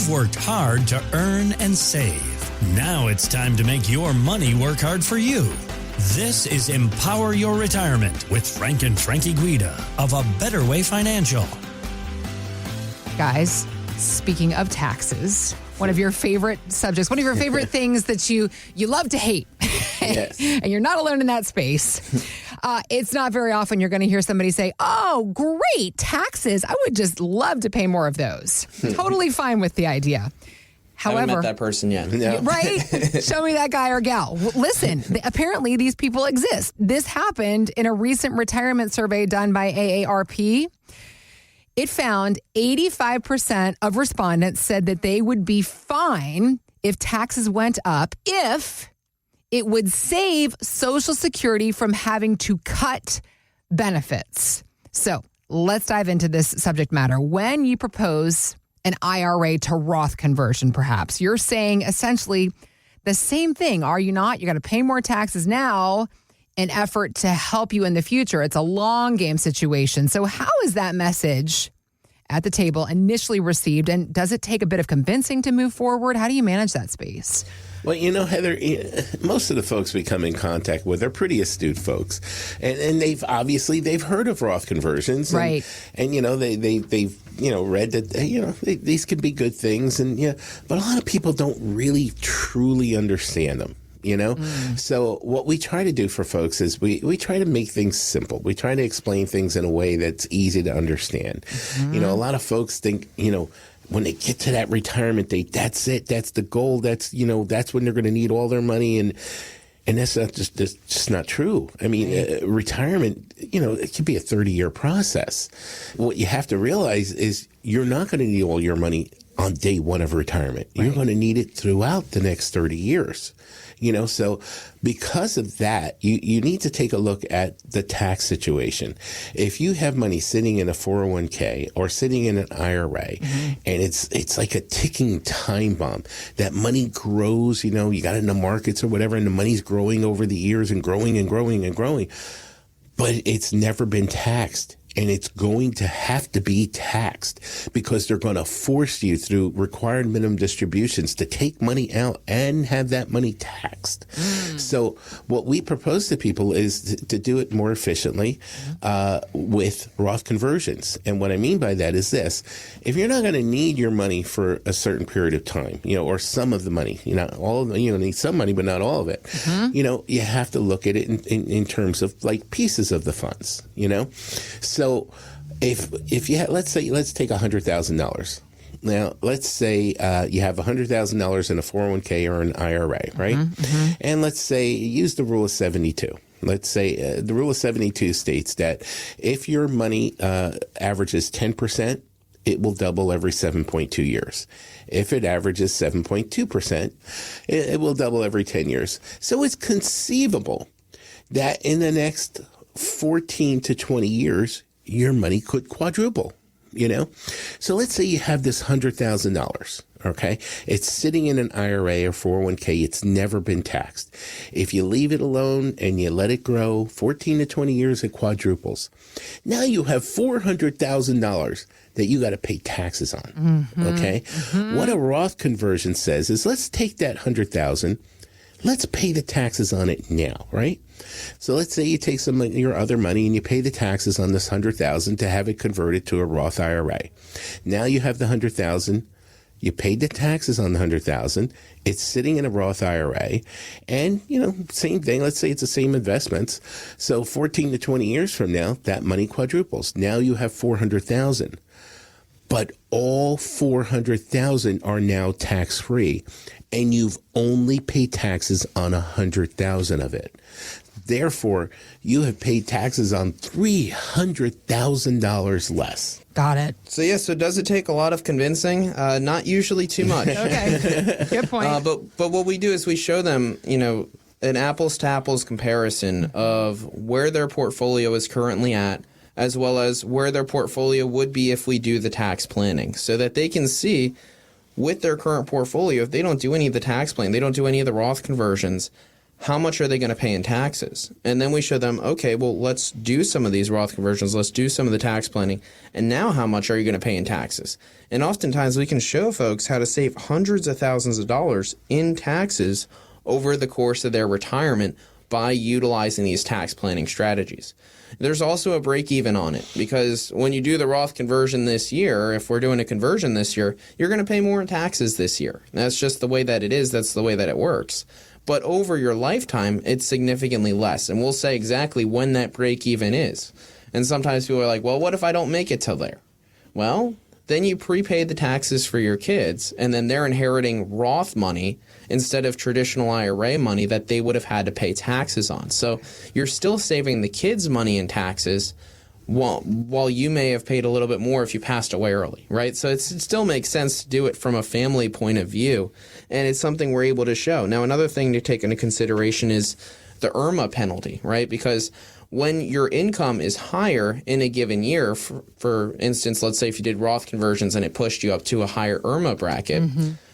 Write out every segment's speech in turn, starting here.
You've worked hard to earn and save. Now it's time to make your money work hard for you. This is Empower Your Retirement with Frank and Frankie Guida of A Better Way Financial. Guys, speaking of taxes, one of your favorite subjects, one of your favorite things that you love to hate, Yes. and you're not alone in that space. It's not very often you're going to hear somebody say, oh, great, taxes. I would just love to pay more of those. Totally fine with the idea. Haven't However, met that person yet. No. right? Show me that guy or gal. Well, listen, apparently these people exist. This happened in a recent retirement survey done by AARP. It found 85% of respondents said that they would be fine if taxes went up if it would save Social Security from having to cut benefits. So let's dive into this subject matter. When you propose an IRA to Roth conversion, perhaps, you're saying essentially the same thing, are you not? You got to pay more taxes now in effort to help you in the future. It's a long game situation. So how is that message at the table initially received? And does it take a bit of convincing to move forward? How do you manage that space? Well, Heather, most of the folks we come in contact with are pretty astute folks, and they've heard of Roth conversions, and, right? And they've read that these can be good things, and but a lot of people don't really truly understand them. So what we try to do for folks is we try to make things simple. We try to explain things in a way that's easy to understand. A lot of folks think, when they get to that retirement date, that's it. That's the goal. That's when they're going to need all their money. And that's just not true. I mean, retirement, it could be a 30-year process. What you have to realize is you're not going to need all your money on day one of retirement. Right. You're going to need it throughout the next 30 years. So because of that, you need to take a look at the tax situation. If you have money sitting in a 401k or sitting in an IRA, and it's like a ticking time bomb, that money grows, you got it in the markets or whatever, and the money's growing over the years and growing and growing and growing, but it's never been taxed. And it's going to have to be taxed because they're going to force you through required minimum distributions to take money out and have that money taxed. So what we propose to people is to do it more efficiently with Roth conversions. And what I mean by that is this. If you're not going to need your money for a certain period of time, or some of the money, all of the, need some money, but not all of it, you have to look at it in terms of like pieces of the funds, So if you let's take $100,000. Now, let's say you have $100,000 in a 401k or an IRA, right? And let's say use the rule of 72. Let's say the rule of 72 states that if your money averages 10%, it will double every 7.2 years. If it averages 7.2%, it will double every 10 years. So it's conceivable that in the next 14 to 20 years, your money could quadruple, So let's say you have this $100,000, okay? It's sitting in an IRA or 401k. It's never been taxed. If you leave it alone and you let it grow, 14 to 20 years, it quadruples. Now you have $400,000 that you got to pay taxes on, okay? What a Roth conversion says is let's take that $100,000, let's pay the taxes on it now, right? So let's say you take some of your other money and you pay the taxes on this $100,000 to have it converted to a Roth IRA. Now you have the $100,000. You paid the taxes on the $100,000. It's sitting in a Roth IRA, and same thing. Let's say it's the same investments. So 14 to 20 years from now, that money quadruples. Now you have $400,000. But all $400,000 are now tax-free, and you've only paid taxes on $100,000 of it. Therefore, you have paid taxes on $300,000 less. Got it. So does it take a lot of convincing? Not usually too much. Okay, good point. But what we do is we show them, an apples to apples comparison of where their portfolio is currently at, as well as where their portfolio would be if we do the tax planning, so that they can see with their current portfolio, if they don't do any of the tax planning, they don't do any of the Roth conversions, how much are they going to pay in taxes? And then we show them, okay, well, let's do some of these Roth conversions. Let's do some of the tax planning. And now how much are you going to pay in taxes? And oftentimes we can show folks how to save hundreds of thousands of dollars in taxes over the course of their retirement by utilizing these tax planning strategies. There's also a break even on it, because when you do the Roth conversion this year, if we're doing a conversion this year, you're going to pay more in taxes this year. That's just the way that it is. That's the way that it works. But over your lifetime, it's significantly less. And we'll say exactly when that break even is. And sometimes people are like, well, what if I don't make it till there? Well, then you prepay the taxes for your kids, and then they're inheriting Roth money instead of traditional IRA money that they would have had to pay taxes on. So you're still saving the kids money in taxes, while you may have paid a little bit more if you passed away early, right? So it still makes sense to do it from a family point of view, and it's something we're able to show. Now, another thing to take into consideration is the IRMA penalty, right? Because when your income is higher in a given year, for instance, let's say if you did Roth conversions and it pushed you up to a higher IRMA bracket,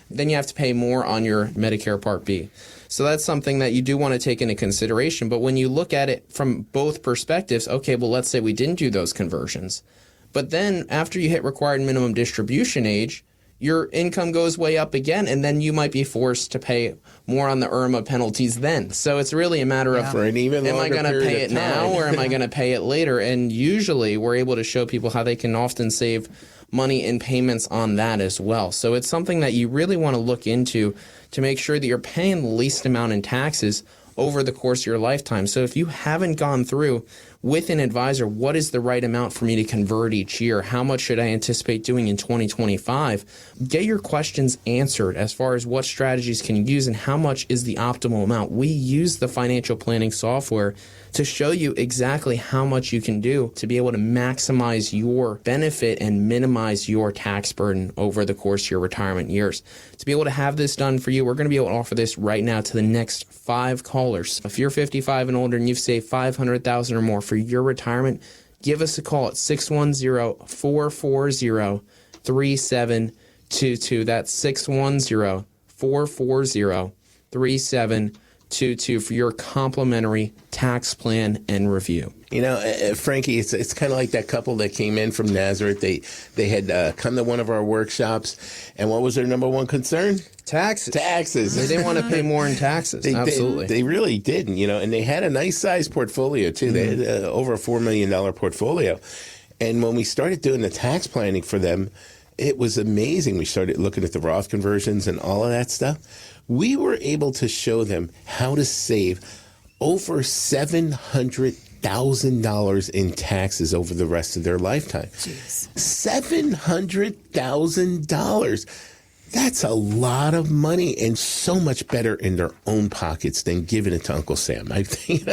then you have to pay more on your Medicare Part B. So that's something that you do want to take into consideration. But when you look at it from both perspectives, okay, well, let's say we didn't do those conversions. But then after you hit required minimum distribution age, your income goes way up again, and then you might be forced to pay more on the IRMA penalties then. So it's really a matter of, for an even am I longer going to pay period it of time? now or am I going to pay it later? And usually we're able to show people how they can often save money in payments on that as well. So it's something that you really want to look into to make sure that you're paying the least amount in taxes over the course of your lifetime. So if you haven't gone through with an advisor, what is the right amount for me to convert each year? How much should I anticipate doing in 2025? Get your questions answered as far as what strategies can you use and how much is the optimal amount. We use the financial planning software to show you exactly how much you can do to be able to maximize your benefit and minimize your tax burden over the course of your retirement years. To be able to have this done for you, we're going to be able to offer this right now to the next 5 callers. If you're 55 and older and you've saved $500,000 or more for your retirement, give us a call at 610-440-3722. That's 610-440-3722 for your complimentary tax plan and review. You know, Frankie, it's kind of like that couple that came in from Nazareth. They had come to one of our workshops, and what was their number one concern? Taxes. Taxes. They didn't want to pay more in taxes. Absolutely. They really didn't, you know, and they had a nice sized portfolio too. They had over a $4 million portfolio. And when we started doing the tax planning for them, it was amazing. We started looking at the Roth conversions and all of that stuff. We were able to show them how to save over $700,000 in taxes over the rest of their lifetime. Jeez. $700,000. That's a lot of money and so much better in their own pockets than giving it to Uncle Sam. I think,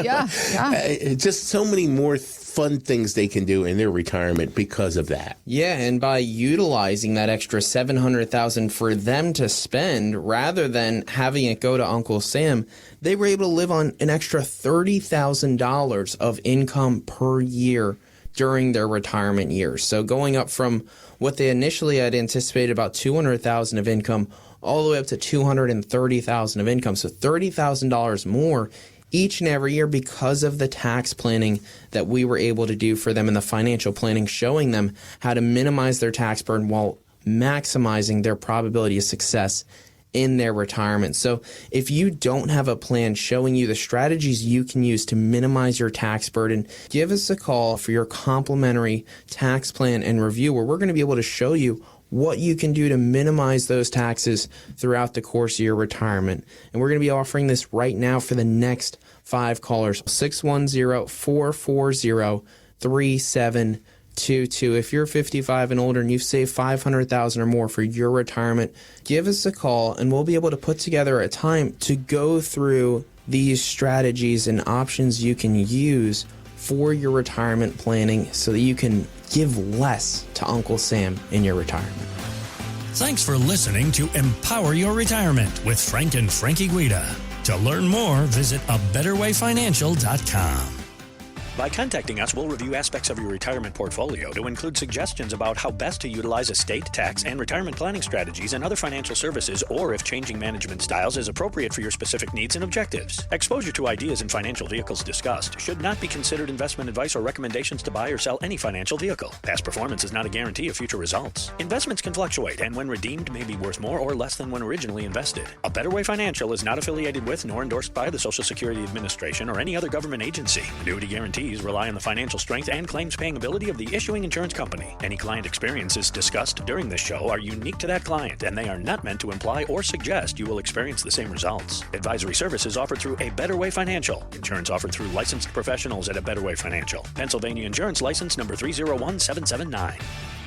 just so many more fun things they can do in their retirement because of that. Yeah, and by utilizing that extra $700,000 for them to spend rather than having it go to Uncle Sam, they were able to live on an extra $30,000 of income per year during their retirement years. So going up from what they initially had anticipated about $200,000 of income all the way up to $230,000 of income. So $30,000 more each and every year because of the tax planning that we were able to do for them and the financial planning, showing them how to minimize their tax burden while maximizing their probability of success in their retirement. So if you don't have a plan showing you the strategies you can use to minimize your tax burden, give us a call for your complimentary tax plan and review, where we're going to be able to show you what you can do to minimize those taxes throughout the course of your retirement. And we're going to be offering this right now for the next 5 callers. 610-440-3722. If you're 55 and older and you've saved $500,000 or more for your retirement, give us a call and we'll be able to put together a time to go through these strategies and options you can use for your retirement planning so that you can give less to Uncle Sam in your retirement. Thanks for listening to Empower Your Retirement with Frank and Frankie Guida. To learn more, visit abetterwayfinancial.com. By contacting us, we'll review aspects of your retirement portfolio to include suggestions about how best to utilize estate, tax, and retirement planning strategies and other financial services, or if changing management styles is appropriate for your specific needs and objectives. Exposure to ideas and financial vehicles discussed should not be considered investment advice or recommendations to buy or sell any financial vehicle. Past performance is not a guarantee of future results. Investments can fluctuate and when redeemed may be worth more or less than when originally invested. A Better Way Financial is not affiliated with nor endorsed by the Social Security Administration or any other government agency. Annuity guarantees rely on the financial strength and claims paying ability of the issuing insurance company. Any client experiences discussed during this show are unique to that client, and they are not meant to imply or suggest you will experience the same results. Advisory services offered through A Better Way Financial. Insurance offered through licensed professionals at A Better Way Financial. Pennsylvania Insurance License number 301779.